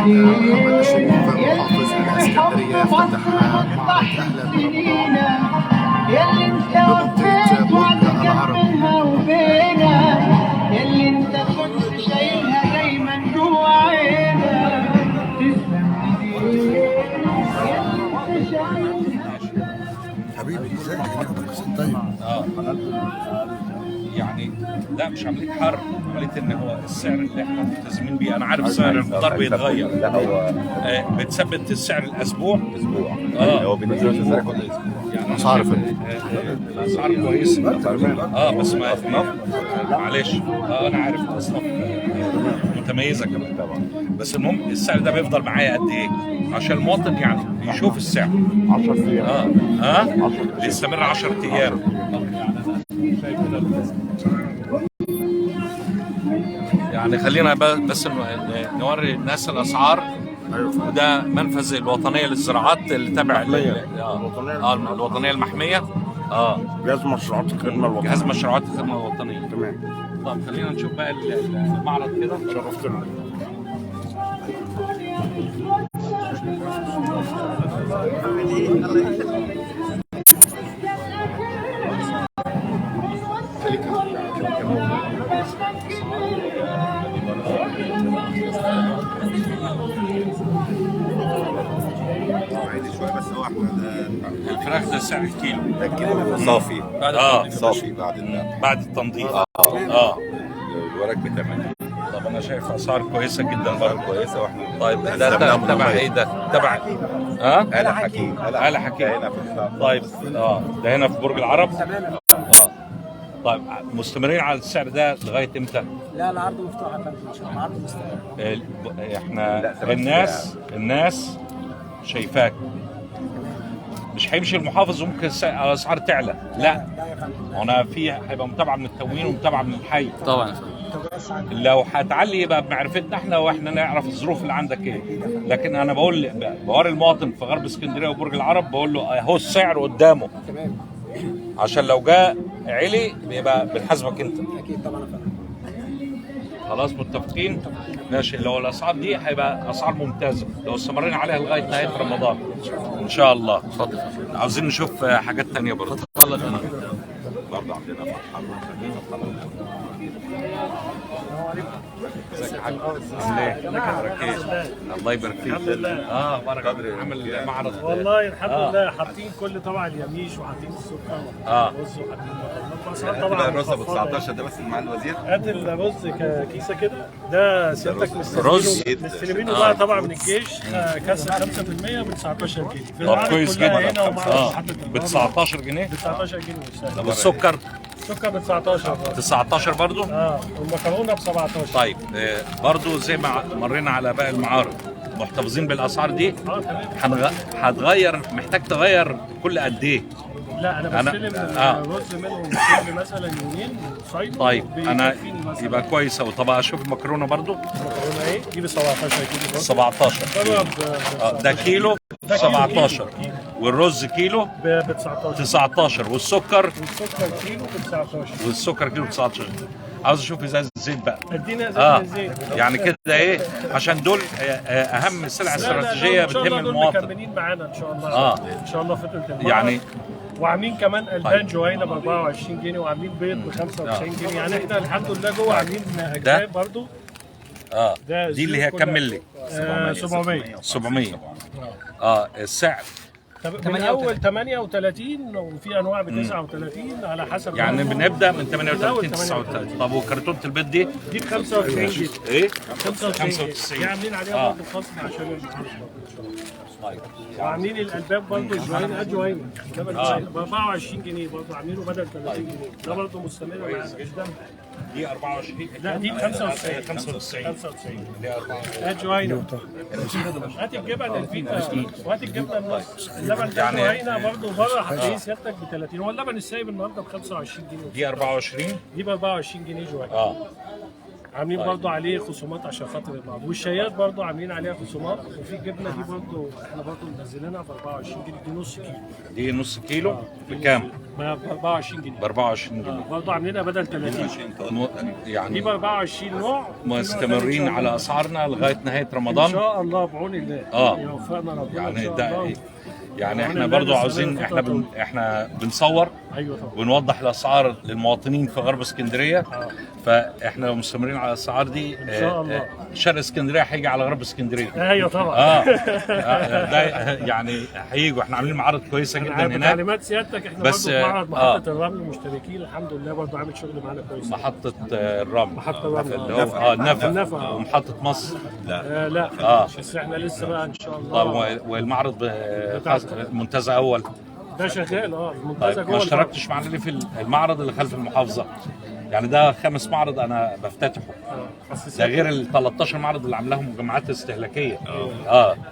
عملنا شيء محافظ بالاسكندريه فتح معرض اهلا برمضان بمنطقه برج العرب. يلي انت كنت شايلها دايما جوا عينك تسلم ايديك يلي انت شايلها. حبيبي ازيك يا طيب؟ يعني لا مش عمليه حرب، عمليه ان هو السعر اللي احنا ملتزمين بيه. انا عارف سعر الخضار بيتغير. لا هو بتثبت السعر الاسبوع هو بينزل السعر كل اسبوع. يعني اسعار الاسعار كويسه بس ما معلش انا عارف الاصناف متميزه كمان طبعا، بس المهم السعر ده بيفضل معايا قد ايه عشان المواطن يعني يشوف السعر 10 ايام بيستمر 10 ايام. يعني خلينا بس نوري الناس الاسعار. وده منفذ الوطنيه للزراعات اللي تبع الوطنيه المحميه. جهاز مشروعات الخدمه الوطنيه. جهاز مشروعات الخدمه الوطنيه. تمام. طب خلينا نشوف بقى المعرض كده. شرفتنا. الفراخ ده سعر الكيلو. ده الكيلو صافي. صافي بعد التنظيف. الورق ب8. طب انا شايف اسعار كويسه جدا برضه. كويسه واحنا طيب ده تبع ايه ده؟ تبع آلة حكيم. آلة حكيم. طيب ده هنا في برج العرب. طيب مستمرين على السعر ده لغايه امتى؟ لا العرض مفتوح يا فندم ان شاء الله. العرض مستمر. احنا الناس شايفاك مش هيمشي المحافظ وممكن الاسعار تعلى. لا هنا في هيبقى متابعه من التموين ومتابعه من الحي طبعا. لو هتعلي يبقى بمعرفتنا احنا واحنا نعرف الظروف اللي عندك ايه. لكن انا بوري المواطن في غرب اسكندريه وبرج العرب بقول له اهو السعر قدامه تمام عشان لو جاء علي بيبقى بنحاسبك انت. اكيد طبعا يا فندم. خلاص متفقين؟ ماشي. لو الاسعار دي هيبقى اسعار ممتازه لو استمرينا عليها لغايه نهايه رمضان ان شاء الله. اتفضل. عاوزين نشوف حاجات ثانيه برضه. برضه عندنا ازيك يا حاج؟ عامل ايه؟ اخبارك ايه؟ الله يبارك فيك. الحمد لله. بارك عامل معرض. والله الحمد لله حاطين كل طبعا اليميش وحاطين السكر والرز وحاطين المكرونات طبعا. الرز ب 19 ده بس مع الوزير. هات الرز كيسه كده. ده سيادتك رز مستلمينه بقى طبعا من الجيش. كاسه 5% ب 19 جنيه. طب كويس جدا. هنا ب 19 جنيه؟ ب 19 جنيه. والسكر؟ السكر ب 19 19 برضه؟ والمكرونه ب 17. طيب برضه زي ما مرينا على باقي المعارض محتفظين بالاسعار دي؟ تمام. هتغير محتاج تغير كل قد ايه؟ لا انا بستلم الرز منهم كل مثلا يومين صيد. طيب انا يبقى كويس أوي. طب اشوف المكرونه برضو. المكرونه ايه؟ دي ب 17 كيلو. 17 ده كيلو 17 والرز كيلو ب 19 والسكر كيلو ب 19. والسكر كيلو 19. عاوز اشوف ازاز الزيت بقى. ادينا ازاز الزيت. يعني كده ايه عشان دول اهم سلع استراتيجيه بتهم المواطن. مكملين معانا ان شاء الله. ان شاء الله فتره المعرض. يعني وعاملين كمان البان جوينا ب 24 جنيه وعاملين بيض ب 95 جنيه. يعني احنا الحمد لله جوه عاملين اجزاء برضو. دي اللي هي كمل لي 700 السعر من اول 38 وفي انواع ب 39 على حسب. يعني بنبدا من 38 39. طب وكرتونه البيض دي ب 95 جنيه. ايه 95 عاملين عليها برضه خصم عشان المعرض. وعاملين الالباب برضه جوين ب 24 جنيه برضه عاملينه بدل 30 جنيه. ده برضه مستمر معانا. دي 24. لا دي 95 دي 24. هات جوينه. هات الجبن الفيتا وهات الجبنه النص. اللبن ده جوينه برضه بره هتلاقيه سيادتك ب 30. هو اللبن السايب النهارده ب 25 جنيه. دي 24. دي ب 24 جنيه جوينه. عاملين برضو عليه خصومات عشان خاطر المعروض، والشايات برضو عاملين عليها خصومات. وفي الجبنه دي برضو احنا برضو منزلينها ب 24 جنيه، دي نص كيلو. دي نص كيلو بكام؟ ب 24 جنيه. ب 24 جنيه. برضو عاملينها بدل 30. دي يعني ب 24 نوع. مستمرين على اسعارنا لغايه نهايه رمضان ان شاء الله بعون الله. يوفقنا ربنا يعني ان شاء الله. يعني احنا برضو عاوزين احنا بنصور ايوه طبعا، ونوضح الاسعار للمواطنين في غرب اسكندريه. فاحنا لو مستمرين على الاسعار دي ان شاء الله شرق اسكندريه هيجي على غرب اسكندريه. ايوه طبعا. ده يعني هيجوا، احنا عاملين معارض كويسه جدا هناك. تعليمات سيادتك احنا بس برضه في معرض محطه الرمل مشتركين الحمد لله، برضه عامل شغل معانا كويس. محطه الرمل، محطه الرمل اللي هو النفق ومحطه مصر. لا بس احنا لسه بقى ان شاء الله. طب والمعرض منتزه اول ده شغال. المنتزه جوه. ما اشتركتش معانا ليه في المعرض اللي خلف المحافظه؟ يعني ده 5 معرض انا بفتتحه، ده غير ال 13 معرض اللي عاملاهم جماعات استهلاكيه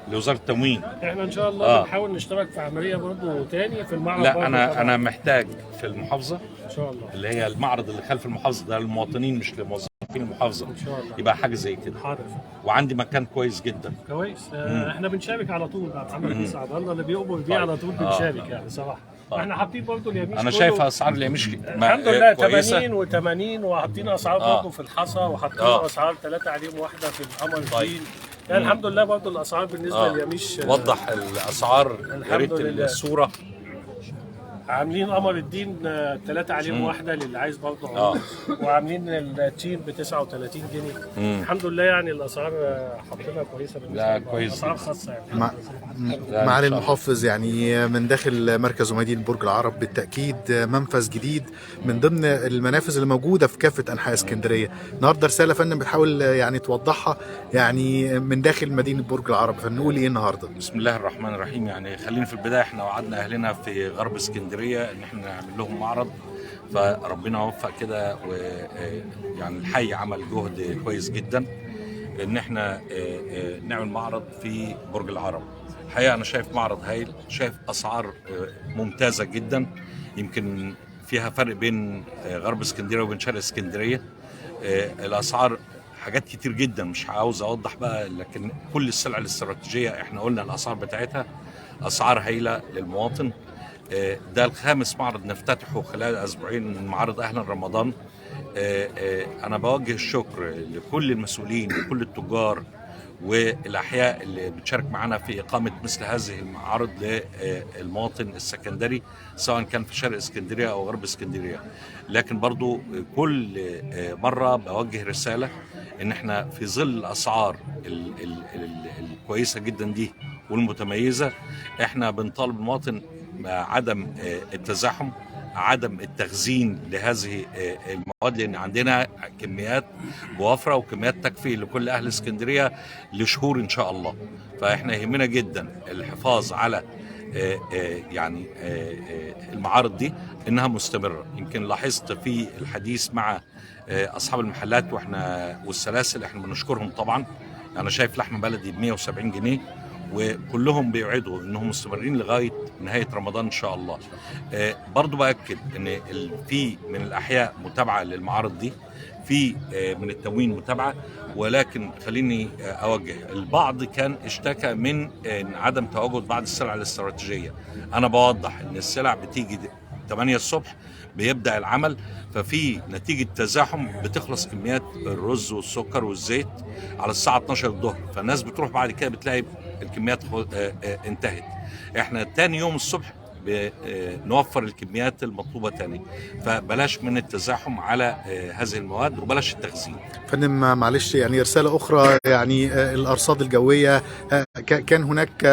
لوزاره التموين. احنا ان شاء الله بنحاول نشترك في عمليه برضه تاني في المعرض. لا انا محتاج في المحافظه ان شاء الله، اللي هي المعرض اللي خلف المحافظه ده للمواطنين مش لموظفين المحافظه ان شاء الله، يبقى حاجه زي كده. حاضر. وعندي مكان كويس جدا كويس. احنا بنشارك على طول مع محمد بن سعد الله اللي بيقبل بيه على طول بنشارك يعني صراحه. احنا حاطين برضه اليميش، انا شايف اسعار اليميش الحمد لله 80 و80، وحاطين اسعار برضه في الحصى، وحاطين اسعار 3 عليهم واحده في القمر الدين. يعني الحمد لله برضه الاسعار بالنسبه لليميش. وضح الاسعار يا ريت الصوره. عاملين قمر الدين 3 عليهم واحده للي عايز برضه وعاملين التين ب 39 جنيه. الحمد لله يعني الاسعار حاطينها كويسه بالنسبه كويس. اسعار خاصه يعني. معالي المحافظ، يعني من داخل مركز ومدينة برج العرب بالتأكيد منفذ جديد من ضمن المنافذ اللي موجودة في كافة أنحاء اسكندرية. النهارده رسالة فندم بتحاول يعني توضحها يعني من داخل مدينة برج العرب، فنقول إيه النهارده؟ بس الله الرحمن الرحيم. يعني خلينا في البداية، احنا وعدنا أهلنا في غرب اسكندرية ان احنا نعمل لهم معرض، فربنا وفق كده، ويعني الحي عمل جهد كويس جدا ان احنا نعمل معرض في برج العرب. الحقيقه انا شايف معرض هايل، شايف اسعار ممتازه جدا، يمكن فيها فرق بين غرب اسكندريه وبين شرق اسكندريه. الاسعار حاجات كتير جدا مش عاوز اوضح بقى، لكن كل السلع الاستراتيجيه احنا قلنا الاسعار بتاعتها اسعار هايله للمواطن. ده الخامس معرض نفتتحه خلال اسبوعين من معارض اهلا رمضان. انا بوجه الشكر لكل المسؤولين وكل التجار والاحياء اللي بتشارك معنا في اقامه مثل هذه المعارض للمواطن السكندري، سواء كان في شرق اسكندريه او غرب اسكندريه. لكن برضو كل مره بوجه رساله ان احنا في ظل الاسعار الكويسه جدا دي والمتميزه، احنا بنطالب المواطن عدم التزاحم، عدم التخزين لهذه المواد، لان عندنا كميات بوفره وكميات تكفي لكل اهل اسكندريه لشهور ان شاء الله. فاحنا يهمنا جدا الحفاظ على يعني المعارض دي انها مستمره. يمكن لاحظت في الحديث مع اصحاب المحلات والسلاسل، احنا بنشكرهم طبعا. انا شايف لحمه بلدي ب 170 جنيه وكلهم بيوعدوا انهم مستمرين لغايه نهايه رمضان ان شاء الله. برضو باكد ان في من الاحياء متابعه للمعارض دي، في من التموين متابعه، ولكن خليني اوجه البعض كان اشتكى من عدم تواجد بعض السلع الاستراتيجيه. انا بوضح ان السلع بتيجي 8 الصبح بيبدا العمل، ففي نتيجه تزاحم بتخلص كميات الرز والسكر والزيت على الساعه 12 الظهر، فالناس بتروح بعد كده بتلاقي الكميات انتهت. احنا تاني يوم الصبح بنوفر الكميات المطلوبه تاني، فبلاش من التزاحم على هذه المواد وبلاش التخزين. فندم معلش يعني رساله اخرى، يعني الارصاد الجويه كان هناك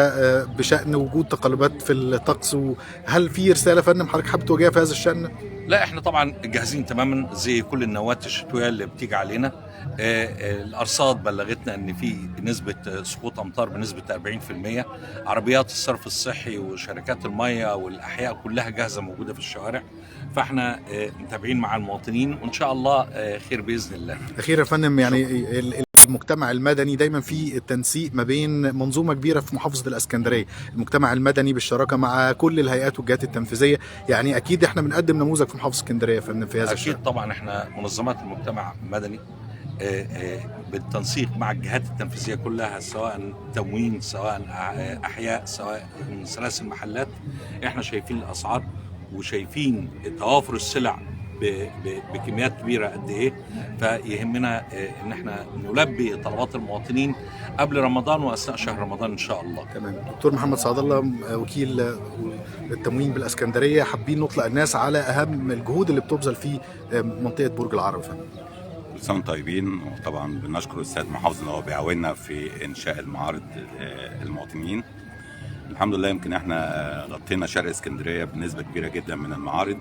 بشان وجود تقلبات في الطقس، وهل في رساله فندم حضرتك حابب توجهها في هذا الشان؟ لا احنا طبعا جاهزين تماما زي كل النوات الشتويه اللي بتيجي علينا. الارصاد بلغتنا ان في نسبه سقوط امطار بنسبه 40%. عربيات الصرف الصحي وشركات الميه والاحياء كلها جاهزه موجوده في الشوارع، فاحنا متابعين مع المواطنين وان شاء الله خير باذن الله. اخيرا يا فندم، يعني المجتمع المدني دايما في التنسيق ما بين منظومه كبيره في محافظه الاسكندريه، المجتمع المدني بالشراكه مع كل الهيئات والجهات التنفيذيه، يعني اكيد احنا بنقدم نموذج في محافظه اسكندريه يا فندم في هذا الشيء. اكيد طبعا احنا منظمات المجتمع المدني بالتنسيق مع الجهات التنفيذيه كلها، سواء تموين، سواء احياء، سواء سلاسل محلات. احنا شايفين الاسعار وشايفين توافر السلع بكميات كبيره قد ايه، فيهمنا ان احنا نلبي طلبات المواطنين قبل رمضان واثناء شهر رمضان ان شاء الله. تمام. دكتور محمد سعد الله، وكيل التموين بالاسكندريه، حابين نطلق الناس على اهم الجهود اللي بتبذل في منطقه برج العرب. كل سنه وانتم طيبين، وطبعا بنشكر الاستاذ محافظ ان هو بيعاوننا في انشاء المعارض المواطنين. الحمد لله يمكن احنا غطينا شرق اسكندريه بنسبه كبيره جدا من المعارض،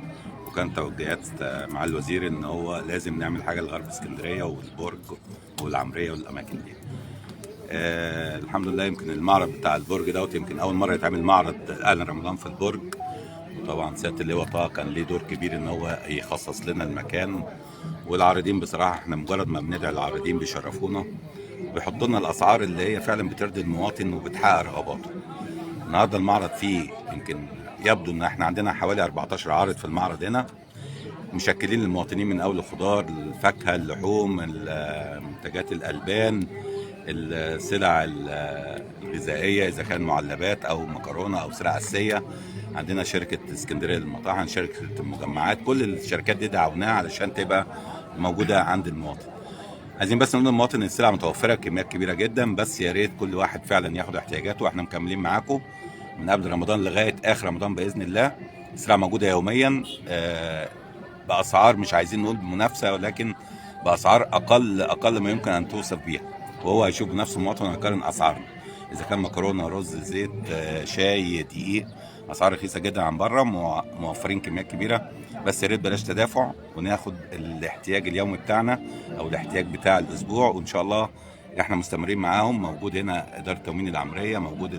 وكان توجيهات مع الوزير ان هو لازم نعمل حاجه لغرب اسكندريه والبرج والعمريه والاماكن دي. الحمد لله يمكن المعرض بتاع البرج دوت يمكن اول مره يتعمل معرض اعلان رمضان في البرج. طبعا سياده اللواء طه كان ليه دور كبير ان هو يخصص لنا المكان، والعارضين بصراحه احنا مجرد ما بندعي العارضين بيشرفونا وبيحطوا لنا الاسعار اللي هي فعلا بترضي المواطن وبتحقق رغباته. النهارده المعرض فيه يمكن يبدو ان احنا عندنا حوالي 14 عارض في المعرض هنا، مشكلين للمواطنين من اول الخضار، الفاكهه، اللحوم، منتجات الالبان، السلع الغذائيه اذا كان معلبات او مكرونه او سلع اساسيه. عندنا شركه اسكندريه للمطاعم، شركه المجمعات، كل الشركات دي دعوناها علشان تبقى موجوده عند المواطن. عايزين بس نقول للمواطن ان السلع متوفره بكميات كبيره جدا، بس يا ريت كل واحد فعلا ياخد احتياجاته، واحنا مكملين معاكم من قبل رمضان لغايه اخر رمضان باذن الله. السلع موجوده يوميا باسعار مش عايزين نقول منافسه، ولكن باسعار اقل ما يمكن ان توصف بيها، وهو هيشوف بنفسه المواطن ويقارن اسعارنا. اذا كان مكرونه، رز، زيت، شاي، دقيق، اسعار رخيصه جدا عن بره، موفرين كميات كبيره. بس يا ريت بلاش تدافع وناخد الاحتياج اليومي بتاعنا او الاحتياج بتاع الاسبوع، وان شاء الله احنا مستمرين معاهم. موجود هنا اداره تموين العمريه، موجود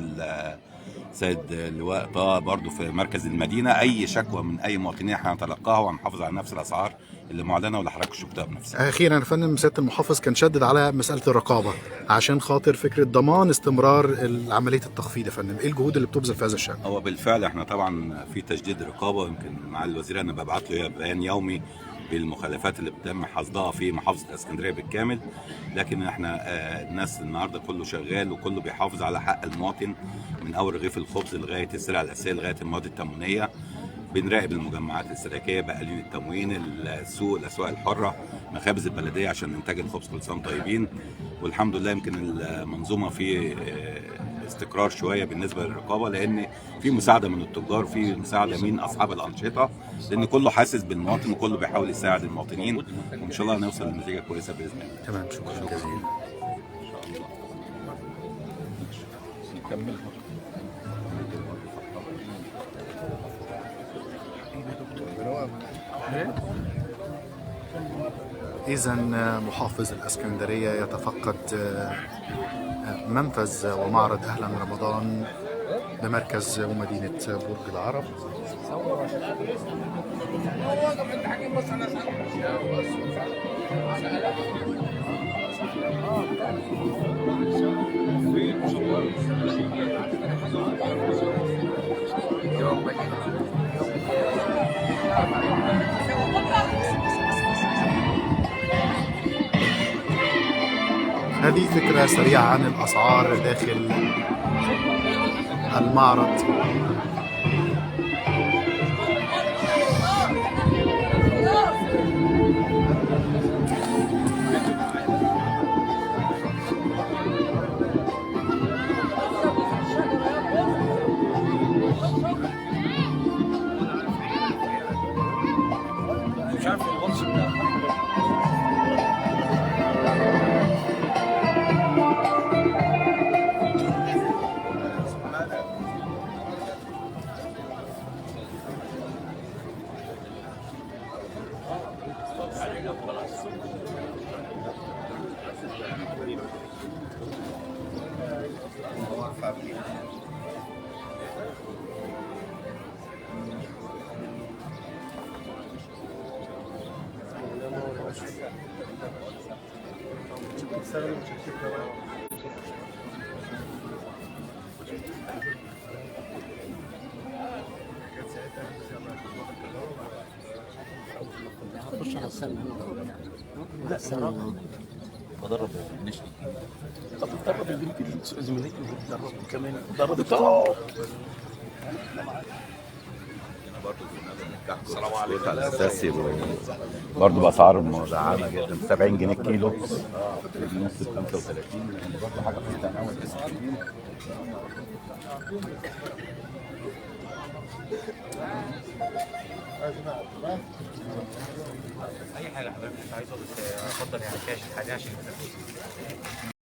السيد اللواء طه برضو في مركز المدينه. اي شكوى من اي مواطنين احنا هنتلقاها وهنحافظ على نفس الاسعار اللي معلنه واللي حضرتك شفتها بنفسك. اخيرا يا فندم، سياده المحافظ كان شدد على مساله الرقابه عشان خاطر فكره ضمان استمرار عمليه التخفيض. يا فندم، ايه الجهود اللي بتبذل في هذا الشان؟ هو بالفعل احنا طبعا في تشديد رقابه، يمكن مع الوزير انا ببعت له بيان يومي بالمخالفات اللي بتتم حصدها في محافظه اسكندريه بالكامل. لكن احنا الناس النهارده كله شغال وكله بيحافظ على حق المواطن، من اول رغيف الخبز لغايه السلع الاساسيه لغايه المواد التموينيه. بنراقب المجمعات الاستهلاكيه، بقالين التموين، السوق، الاسواق الحره، مخابز البلديه عشان انتاج الخبز. كل سنه طيبين. والحمد لله يمكن المنظومه في استقرار شويه بالنسبه للرقابه، لان في مساعده من التجار، في مساعده من اصحاب الانشطه، لان كله حاسس بالمواطن وكله بيحاول يساعد المواطنين، وان شاء الله هنوصل لنتيجه كويسه باذن الله. تمام، شكرا جزيلا. نكمل. إذا محافظ الإسكندرية يتفقد منفذ ومعرض أهلا رمضان بمركز ومدينة برج العرب. هذه فكرة سريعة عن الأسعار داخل المعرض. مش عارف الغطس ده. هخش على السلم. لا بدرب نشئ. طب بتدرب البنت زميلتي بتدرب كمان بتدرب الطلاب. السلام عليكم. على اساس برضه باسعار مدعمه جدا، 70 جنيه الكيلو، النص ب 35، يعني برضه حاجه في التناول. اي حاجه حضرتك عايزه، بس افضل يعني كاش حاجه عشان